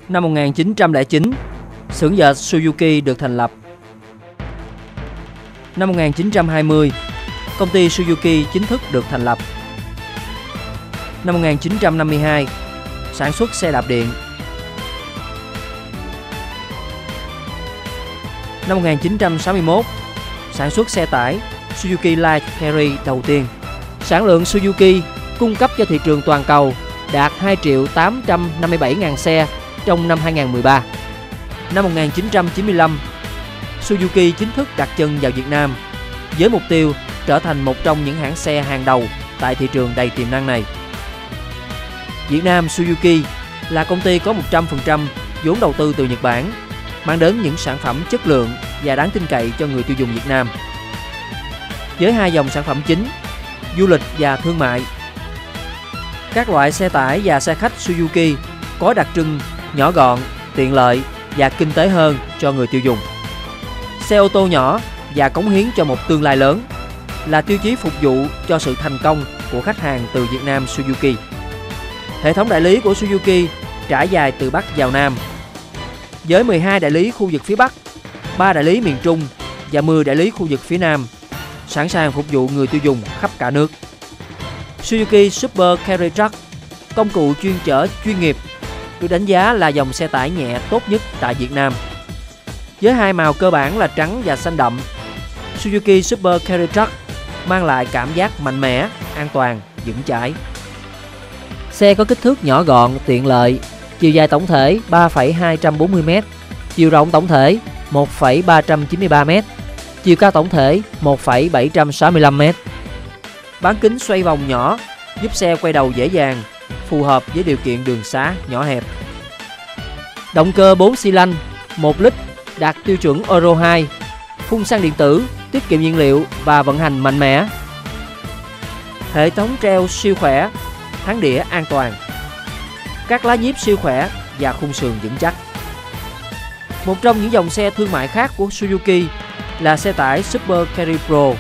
Năm 1909, xưởng dệt Suzuki được thành lập. Năm 1920, công ty Suzuki chính thức được thành lập. Năm 1952, sản xuất xe đạp điện. Năm 1961, sản xuất xe tải Suzuki Light Carry đầu tiên. Sản lượng Suzuki cung cấp cho thị trường toàn cầu đạt 2.857.000 xe trong năm 2013. Năm 1995, Suzuki chính thức đặt chân vào Việt Nam với mục tiêu trở thành một trong những hãng xe hàng đầu tại thị trường đầy tiềm năng này. Việt Nam Suzuki là công ty có 100% vốn đầu tư từ Nhật Bản, mang đến những sản phẩm chất lượng và đáng tin cậy cho người tiêu dùng Việt Nam. Với hai dòng sản phẩm chính, du lịch và thương mại, các loại xe tải và xe khách Suzuki có đặc trưng nhỏ gọn, tiện lợi và kinh tế hơn cho người tiêu dùng. Xe ô tô nhỏ và cống hiến cho một tương lai lớn là tiêu chí phục vụ cho sự thành công của khách hàng từ Việt Nam Suzuki. Hệ thống đại lý của Suzuki trải dài từ Bắc vào Nam, với 12 đại lý khu vực phía Bắc, 3 đại lý miền Trung và 10 đại lý khu vực phía Nam, sẵn sàng phục vụ người tiêu dùng khắp cả nước. Suzuki Super Carry Truck, công cụ chuyên chở chuyên nghiệp, được đánh giá là dòng xe tải nhẹ tốt nhất tại Việt Nam. Với hai màu cơ bản là trắng và xanh đậm, Suzuki Super Carry Truck mang lại cảm giác mạnh mẽ, an toàn, vững chãi. Xe có kích thước nhỏ gọn, tiện lợi, chiều dài tổng thể 3,240m, chiều rộng tổng thể 1,393m, chiều cao tổng thể 1,765m. Bán kính xoay vòng nhỏ giúp xe quay đầu dễ dàng, phù hợp với điều kiện đường xá nhỏ hẹp. Động cơ 4 xi lanh, 1 lít, đạt tiêu chuẩn Euro 2, phun xăng điện tử, tiết kiệm nhiên liệu và vận hành mạnh mẽ. Hệ thống treo siêu khỏe, thắng đĩa an toàn, các lá nhíp siêu khỏe và khung sườn vững chắc. Một trong những dòng xe thương mại khác của Suzuki là xe tải Super Carry Pro,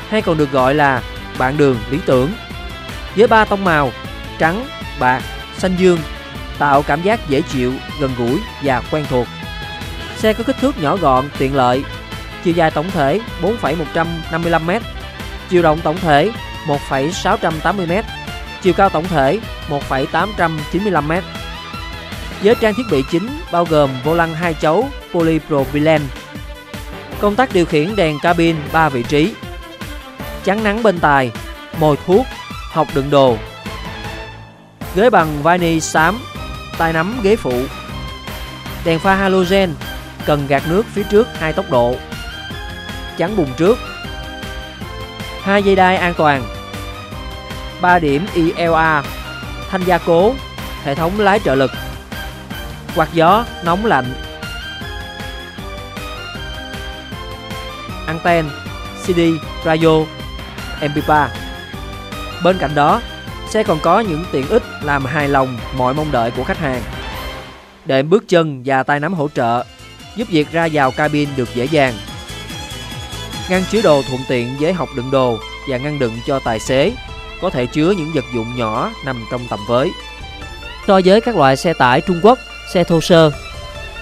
hay còn được gọi là bạn đường lý tưởng, với 3 tông màu trắng, bạc, xanh dương, tạo cảm giác dễ chịu, gần gũi và quen thuộc. Xe có kích thước nhỏ gọn, tiện lợi, chiều dài tổng thể 4,155m, chiều rộng tổng thể 1,680m, chiều cao tổng thể 1,895m. Với trang thiết bị chính bao gồm vô lăng 2 chấu polypropylene, công tắc điều khiển đèn cabin 3 vị trí, chắn nắng bên tài, mồi thuốc, hộc đựng đồ, ghế bằng vani xám, tay nắm ghế phụ, đèn pha halogen, cần gạt nước phía trước 2 tốc độ, chắn bùn trước, 2 dây đai an toàn, 3 điểm ELA, thanh gia cố, hệ thống lái trợ lực, quạt gió nóng lạnh, anten, CD, radio, MP3. Bên cạnh đó, xe còn có những tiện ích làm hài lòng mọi mong đợi của khách hàng. Đệm bước chân và tay nắm hỗ trợ giúp việc ra vào cabin được dễ dàng. Ngăn chứa đồ thuận tiện với hộc đựng đồ và ngăn đựng cho tài xế có thể chứa những vật dụng nhỏ nằm trong tầm với. So với các loại xe tải Trung Quốc, xe thô sơ,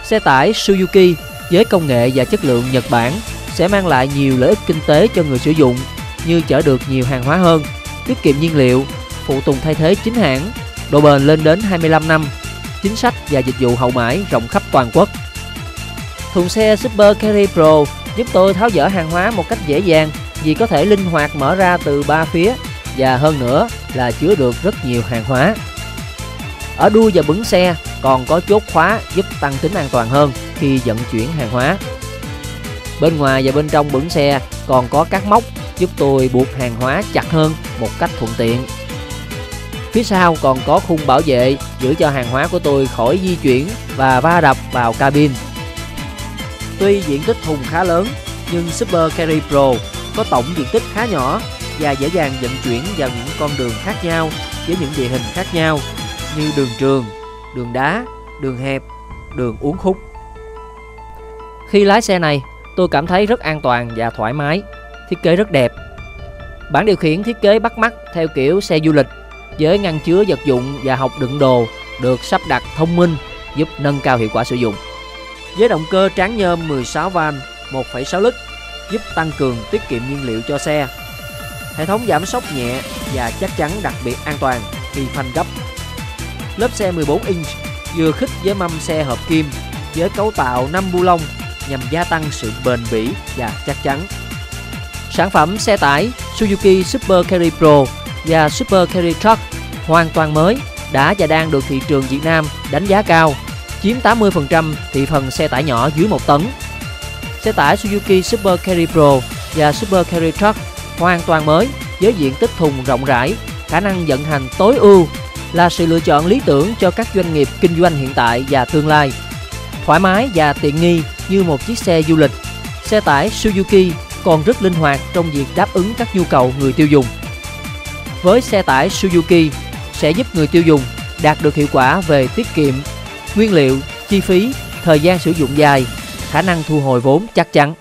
xe tải Suzuki với công nghệ và chất lượng Nhật Bản sẽ mang lại nhiều lợi ích kinh tế cho người sử dụng, như chở được nhiều hàng hóa hơn, tiết kiệm nhiên liệu, phụ tùng thay thế chính hãng, độ bền lên đến 25 năm, chính sách và dịch vụ hậu mãi rộng khắp toàn quốc. Thùng xe Super Carry Pro giúp tôi tháo dỡ hàng hóa một cách dễ dàng vì có thể linh hoạt mở ra từ 3 phía và hơn nữa là chứa được rất nhiều hàng hóa. Ở đuôi và bửng xe còn có chốt khóa giúp tăng tính an toàn hơn khi vận chuyển hàng hóa. Bên ngoài và bên trong bửng xe còn có các móc giúp tôi buộc hàng hóa chặt hơn một cách thuận tiện. Phía sau còn có khung bảo vệ giữ cho hàng hóa của tôi khỏi di chuyển và va đập vào cabin. Tuy diện tích thùng khá lớn, nhưng Super Carry Pro có tổng diện tích khá nhỏ và dễ dàng vận chuyển vào những con đường khác nhau với những địa hình khác nhau như đường trường, đường đá, đường hẹp, đường uốn khúc. Khi lái xe này, tôi cảm thấy rất an toàn và thoải mái, thiết kế rất đẹp. Bảng điều khiển thiết kế bắt mắt theo kiểu xe du lịch với ngăn chứa vật dụng và hộc đựng đồ được sắp đặt thông minh, giúp nâng cao hiệu quả sử dụng. Với động cơ tráng nhôm 16 van 1,6 lít giúp tăng cường tiết kiệm nhiên liệu cho xe. Hệ thống giảm sóc nhẹ và chắc chắn đặc biệt an toàn khi phanh gấp. Lớp xe 14 inch vừa khít với mâm xe hợp kim với cấu tạo 5 bu lông nhằm gia tăng sự bền bỉ và chắc chắn. Sản phẩm xe tải Suzuki Super Carry Pro và Super Carry Truck hoàn toàn mới đã và đang được thị trường Việt Nam đánh giá cao, chiếm 80% thị phần xe tải nhỏ dưới 1 tấn. Xe tải Suzuki Super Carry Pro và Super Carry Truck hoàn toàn mới với diện tích thùng rộng rãi, khả năng vận hành tối ưu là sự lựa chọn lý tưởng cho các doanh nghiệp kinh doanh hiện tại và tương lai. Thoải mái và tiện nghi như một chiếc xe du lịch, xe tải Suzuki còn rất linh hoạt trong việc đáp ứng các nhu cầu người tiêu dùng. Với xe tải Suzuki sẽ giúp người tiêu dùng đạt được hiệu quả về tiết kiệm nguyên liệu, chi phí, thời gian sử dụng dài, khả năng thu hồi vốn chắc chắn.